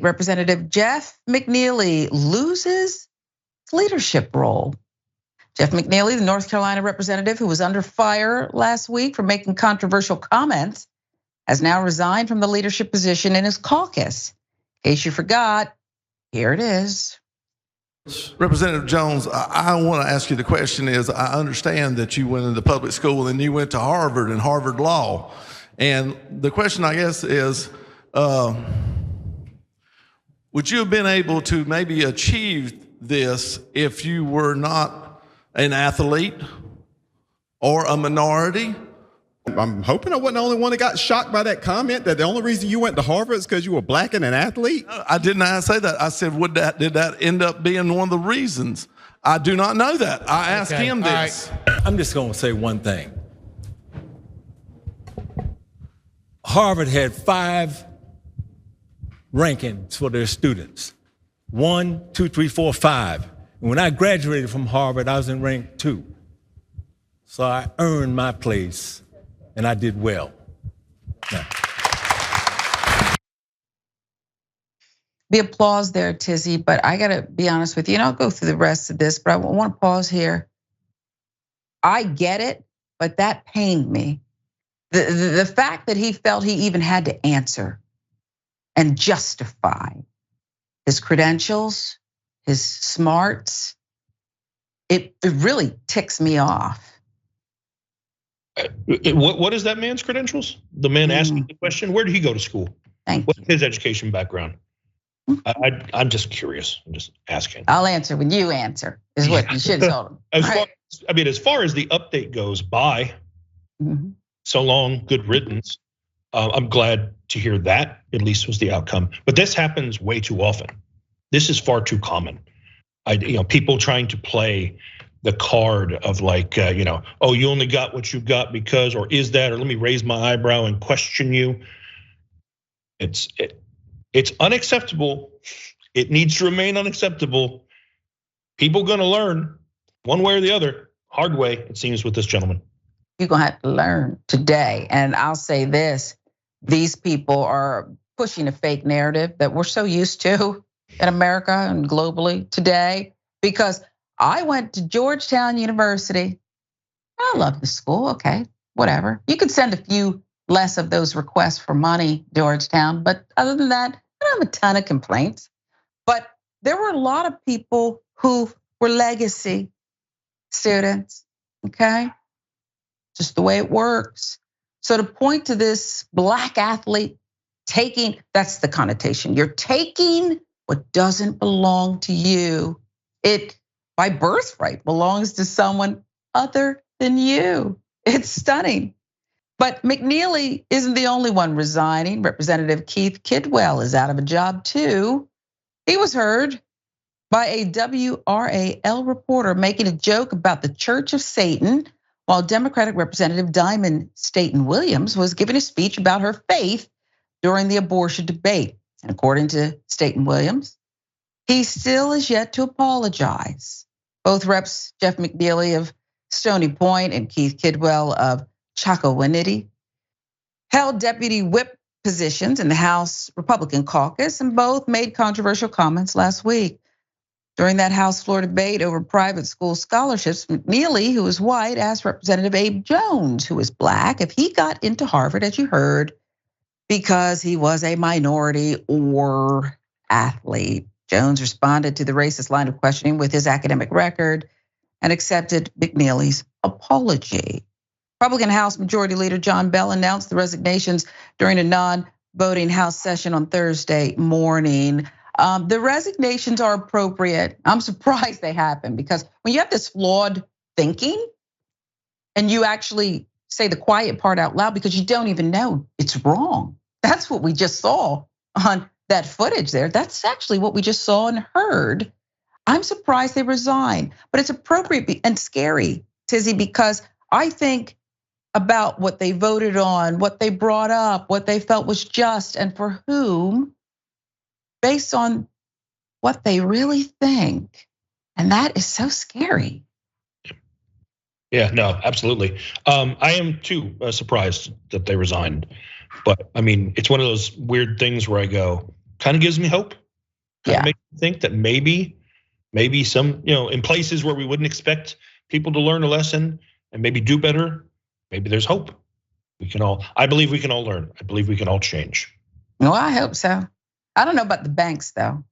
Representative Jeff McNeely loses his leadership role. Jeff McNeely, the North Carolina representative who was under fire last week for making controversial comments, has now resigned from the leadership position in his caucus. In case you forgot, here it is. Representative Jones, I want to ask you the question is, I understand that you went into public school and you went to Harvard and Harvard Law. And the question, I guess, is, would you have been able to maybe achieve this if you were not an athlete or a minority? I'm hoping I wasn't the only one that got shocked by that comment, that the only reason you went to Harvard is because you were black and an athlete. I did not say that. I said, did that end up being one of the reasons? I do not know that. I asked him this. Right. I'm just going to say one thing. Harvard had 5 rankings for their students. 1, 2, 3, 4, 5. And when I graduated from Harvard, I was in rank 2. So I earned my place. And I did well. Yeah. The applause there, Tizzy, but I gotta be honest with you, and I'll go through the rest of this, but I want to pause here. I get it, but that pained me. The fact that he felt he even had to answer and justify his credentials, his smarts, it really ticks me off. What is that man's credentials? The man asking the question, where did he go to school? What's his education background? I'm just curious. I'm just asking. I'll answer when you answer, is what you should have told him. As far as the update goes, bye. So long, good riddance. I'm glad to hear that at least was the outcome. But this happens way too often. This is far too common. People trying to play the card of like, oh, you only got what you got because, or is that, or let me raise my eyebrow and question you. It's unacceptable. It needs to remain unacceptable. People gonna learn one way or the other, hard way, it seems, with this gentleman. You're gonna have to learn today. And I'll say this, these people are pushing a fake narrative that we're so used to in America and globally today, because I went to Georgetown University. I love the school, okay, whatever. You could send a few less of those requests for money, Georgetown, but other than that, I don't have a ton of complaints. But there were a lot of people who were legacy students, okay? Just the way it works. So to point to this black athlete that's the connotation. You're taking what doesn't belong to you. It, by birthright, belongs to someone other than you. It's stunning. But McNeely isn't the only one resigning. Representative Keith Kidwell is out of a job too. He was heard by a WRAL reporter making a joke about the Church of Satan, while Democratic Representative Diamond Staten-Williams was giving a speech about her faith during the abortion debate. And according to Staten-Williams, he still is yet to apologize. Both reps, Jeff McNeely of Stony Point and Keith Kidwell of Chocowinity, held deputy whip positions in the House Republican Caucus, and both made controversial comments last week. During that House floor debate over private school scholarships, McNeely, who is white, asked Representative Abe Jones, who is black, if he got into Harvard, as you heard, because he was a minority or athlete. Jones responded to the racist line of questioning with his academic record and accepted McNeely's apology. Republican House Majority Leader John Bell announced the resignations during a non-voting House session on Thursday morning. The resignations are appropriate. I'm surprised they happen, because when you have this flawed thinking and you actually say the quiet part out loud because you don't even know it's wrong. That's what we just saw on that footage there. That's actually what we just saw and heard. I'm surprised they resign, but it's appropriate and scary, Tizzy, because I think about what they voted on, what they brought up, what they felt was just and for whom, based on what they really think. And that is so scary. Yeah, no, absolutely. I am too surprised that they resigned. But I mean, it's one of those weird things where I go, kind of gives me hope. Kind Yeah. of makes me think that maybe some, in places where we wouldn't expect people to learn a lesson and maybe do better, maybe there's hope. I believe we can all learn. I believe we can all change. No, I hope so. I don't know about the banks though.